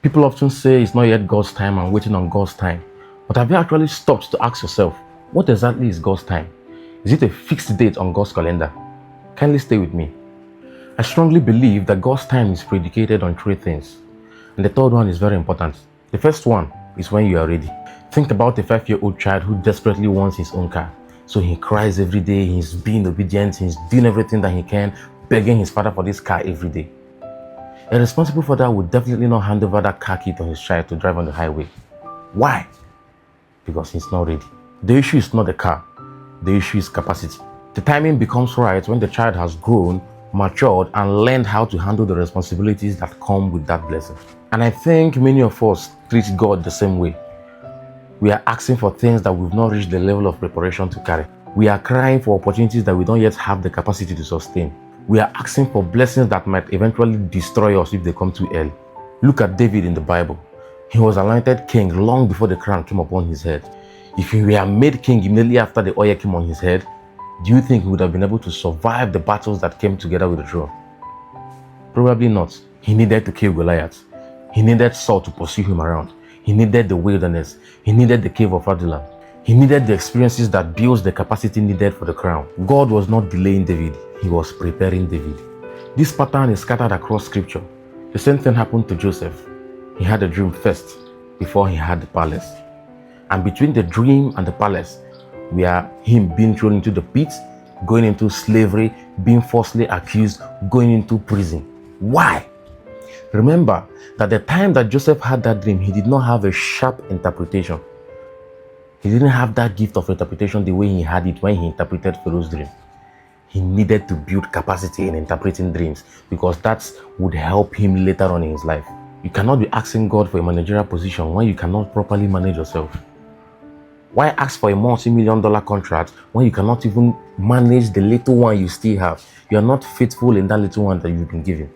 People often say it's not yet God's time and waiting on God's time. But have you actually stopped to ask yourself, what exactly is God's time? Is it a fixed date on God's calendar? Kindly stay with me. I strongly believe that God's time is predicated on three things. And the third one is very important. The first one is when you are ready. Think about a 5-year-old child who desperately wants his own car. So he cries every day, he's being obedient, he's doing everything that he can, begging his father for this car every day. A responsible father would definitely not hand over that car key to his child to drive on the highway. Why? Because he's not ready. The issue is not the car. The issue is capacity. The timing becomes right when the child has grown, matured, and learned how to handle the responsibilities that come with that blessing. And I think many of us treat God the same way. We are asking for things that we've not reached the level of preparation to carry. We are crying for opportunities that we don't yet have the capacity to sustain. We are asking for blessings that might eventually destroy us if they come too early. Look at David in the Bible. He was anointed king long before the crown came upon his head. If he were made king immediately after the oil came on his head, do you think he would have been able to survive the battles that came together with the throne? Probably not. He needed to kill Goliath. He needed Saul to pursue him around. He needed the wilderness. He needed the cave of Adullam. He needed the experiences that builds the capacity needed for the crown. God was not delaying David. He was preparing David. This pattern is scattered across scripture. The same thing happened to Joseph. He had a dream first before he had the palace. And between the dream and the palace, we are him being thrown into the pit, going into slavery, being falsely accused, going into prison. Why? Remember that the time that Joseph had that dream, he did not have a sharp interpretation. He didn't have that gift of interpretation the way he had it when he interpreted Pharaoh's dream. He needed to build capacity in interpreting dreams because that would help him later on in his life. You cannot be asking God for a managerial position when you cannot properly manage yourself. Why ask for a multi-million-dollar contract when you cannot even manage the little one you still have? You are not faithful in that little one that you've been given.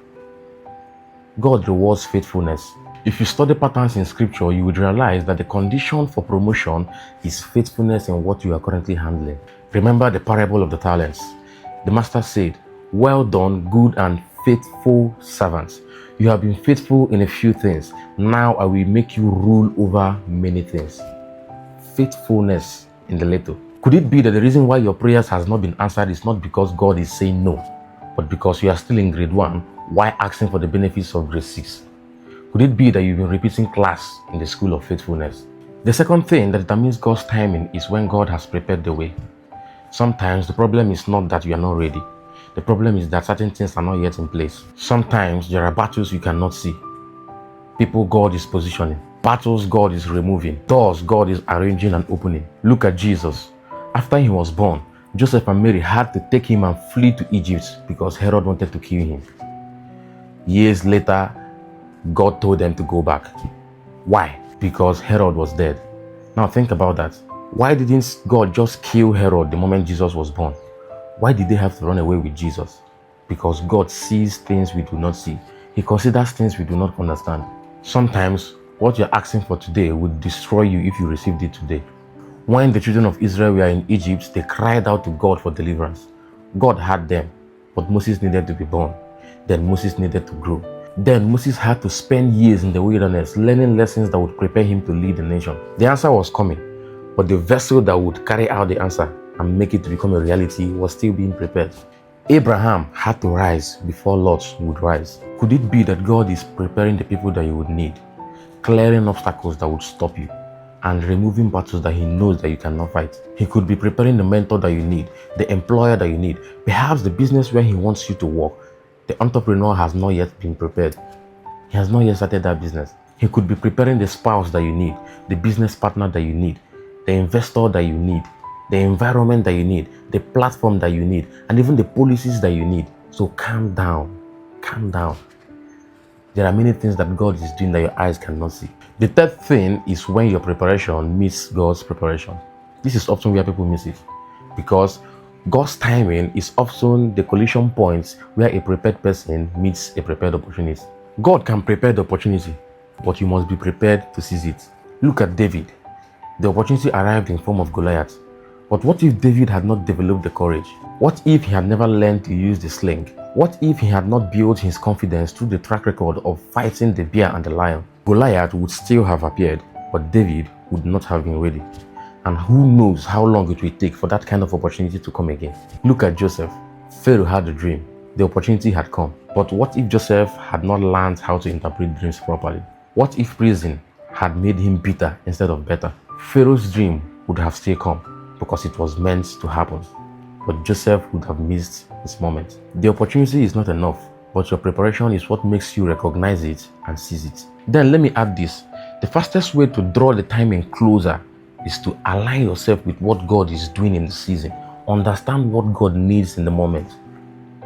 God rewards faithfulness. If you study patterns in scripture, you would realize that the condition for promotion is faithfulness in what you are currently handling. Remember the parable of the talents. The master said, "Well done, good and faithful servants. You have been faithful in a few things. Now I will make you rule over many things." Faithfulness in the little. Could it be that the reason why your prayers has not been answered is not because God is saying no, but because you are still in grade 1 while asking for the benefits of grade 6? Could it be that you've been repeating class in the school of faithfulness? The second thing that determines God's timing is when God has prepared the way. Sometimes the problem is not that you are not ready. The problem is that certain things are not yet in place. Sometimes there are battles you cannot see. People God is positioning. Battles God is removing. Doors God is arranging and opening. Look at Jesus. After he was born, Joseph and Mary had to take him and flee to Egypt because Herod wanted to kill him. Years later, God told them to go back. Why? Because Herod was dead. Now think about that. Why didn't God just kill Herod the moment Jesus was born? Why did they have to run away with Jesus? Because God sees things we do not see. He considers things we do not understand. Sometimes what you're asking for today would destroy you if you received it today. When the children of Israel were in Egypt, they cried out to God for deliverance. God had them, but Moses needed to be born. Then Moses needed to grow. Then Moses had to spend years in the wilderness learning lessons that would prepare him to lead the nation. The answer was coming, but the vessel that would carry out the answer and make it to become a reality was still being prepared. Abraham had to rise before Lot would rise. Could it be that God is preparing the people that you would need, clearing obstacles that would stop you, and removing battles that he knows that you cannot fight? He could be preparing the mentor that you need, the employer that you need, perhaps the business where he wants you to work. The entrepreneur has not yet been prepared. He has not yet started that business. He could be preparing the spouse that you need, the business partner that you need, the investor that you need, the environment that you need, the platform that you need, and even the policies that you need. So calm down. Calm down. There are many things that God is doing that your eyes cannot see. The third thing is when your preparation meets God's preparation. This is often where people miss it, because God's timing is often the collision points where a prepared person meets a prepared opportunity. God can prepare the opportunity, but you must be prepared to seize it. Look at David. The opportunity arrived in form of Goliath. But what if David had not developed the courage? What if he had never learned to use the sling? What if he had not built his confidence through the track record of fighting the bear and the lion? Goliath would still have appeared, but David would not have been ready. And who knows how long it will take for that kind of opportunity to come again. Look at Joseph. Pharaoh had a dream. The opportunity had come. But what if Joseph had not learned how to interpret dreams properly? What if prison had made him bitter instead of better? Pharaoh's dream would have still come because it was meant to happen. But Joseph would have missed his moment. The opportunity is not enough, but your preparation is what makes you recognize it and seize it. Then let me add this. The fastest way to draw the timing closer is to align yourself with what God is doing in the season. Understand what God needs in the moment.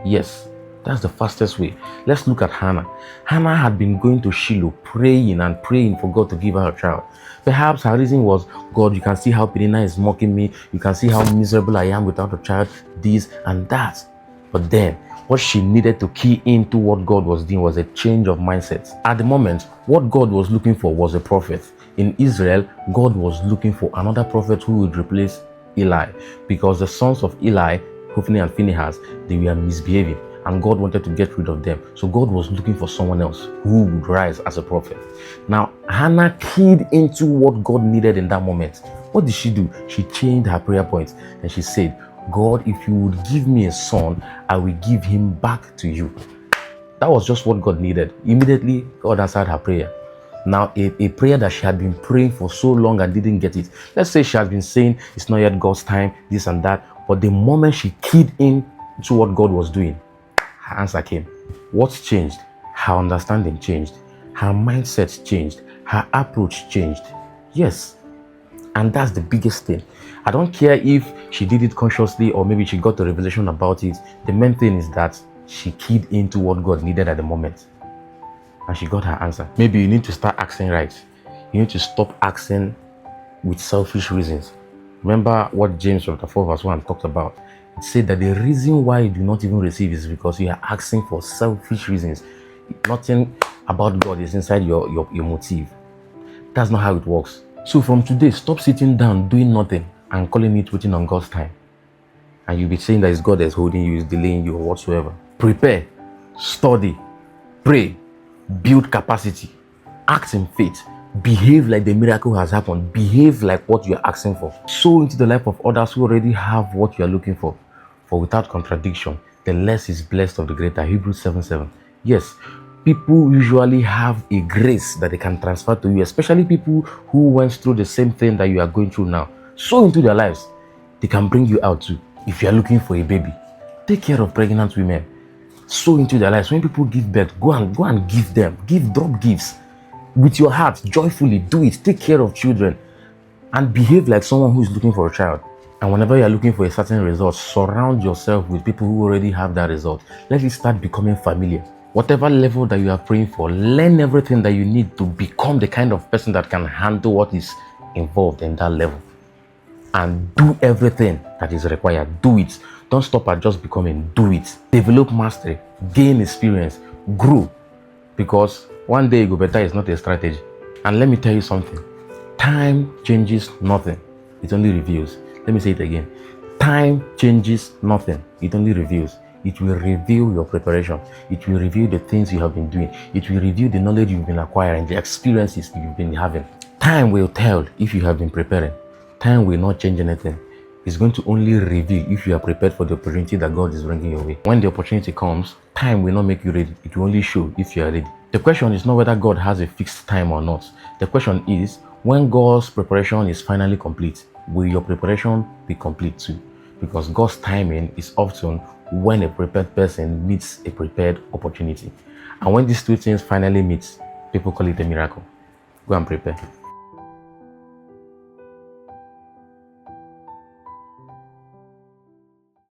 Yes, that's the fastest way. Let's look at Hannah. Hannah had been going to Shiloh, praying and praying for God to give her a child. Perhaps her reason was, God, you can see how Penina is mocking me. You can see how miserable I am without a child, this and that. But then, what she needed to key into what God was doing was a change of mindset. At the moment, what God was looking for was a prophet. In Israel, God was looking for another prophet who would replace Eli, because the sons of Eli, Hophni and Phinehas, they were misbehaving, and God wanted to get rid of them. So God was looking for someone else who would rise as a prophet. Now, Hannah keyed into what God needed in that moment. What did she do? She changed her prayer point, and she said, God, if you would give me a son, I will give him back to you. That was just what God needed. Immediately, God answered her prayer. Now, a prayer that she had been praying for so long and didn't get it. Let's say she has been saying, it's not yet God's time, this and that. But the moment she keyed in to what God was doing, her answer came. What's changed? Her understanding changed. Her mindset changed. Her approach changed. Yes. And that's the biggest thing. I don't care if she did it consciously or maybe she got a revelation about it. The main thing is that she keyed into what God needed at the moment. And she got her answer. Maybe you need to start asking right. You need to stop asking with selfish reasons. Remember what James chapter 4 verse 1 talked about. It said that the reason why you do not even receive is because you are asking for selfish reasons. Nothing about God is inside your motive. That's not how it works. So from today, stop sitting down doing nothing and calling it waiting on God's time. And you'll be saying that it's God that's holding you, is delaying you, or whatsoever. Prepare, study, pray, build capacity, act in faith, behave like the miracle has happened, behave like what you're asking for. Sow into the life of others who already have what you're looking for. For without contradiction, the less is blessed of the greater. Hebrews 7:7. Yes, people usually have a grace that they can transfer to you, especially people who went through the same thing that you are going through now. Sow into their lives. They can bring you out too. If you are looking for a baby, take care of pregnant women. Sow into their lives. When people give birth, go and give them. Drop gifts. With your heart, joyfully do it. Take care of children and behave like someone who is looking for a child. And whenever you are looking for a certain result, surround yourself with people who already have that result. Let it start becoming familiar. Whatever level that you are praying for, learn everything that you need to become the kind of person that can handle what is involved in that level. And do everything that is required. Do it. Don't stop at just becoming. Do it. Develop mastery. Gain experience. Grow. Because one day you go better is not a strategy. And let me tell you something. Time changes nothing. It only reveals. Let me say it again. Time changes nothing. It only reveals. It will reveal your preparation. It will reveal the things you have been doing. It will reveal the knowledge you've been acquiring, the experiences you've been having. Time will tell if you have been preparing. Time will not change anything. It's going to only reveal if you are prepared for the opportunity that God is bringing your way. When the opportunity comes, time will not make you ready. It will only show if you are ready. The question is not whether God has a fixed time or not. The question is, when God's preparation is finally complete, will your preparation be complete too? Because God's timing is often when a prepared person meets a prepared opportunity. And when these two things finally meet, people call it a miracle. Go and prepare.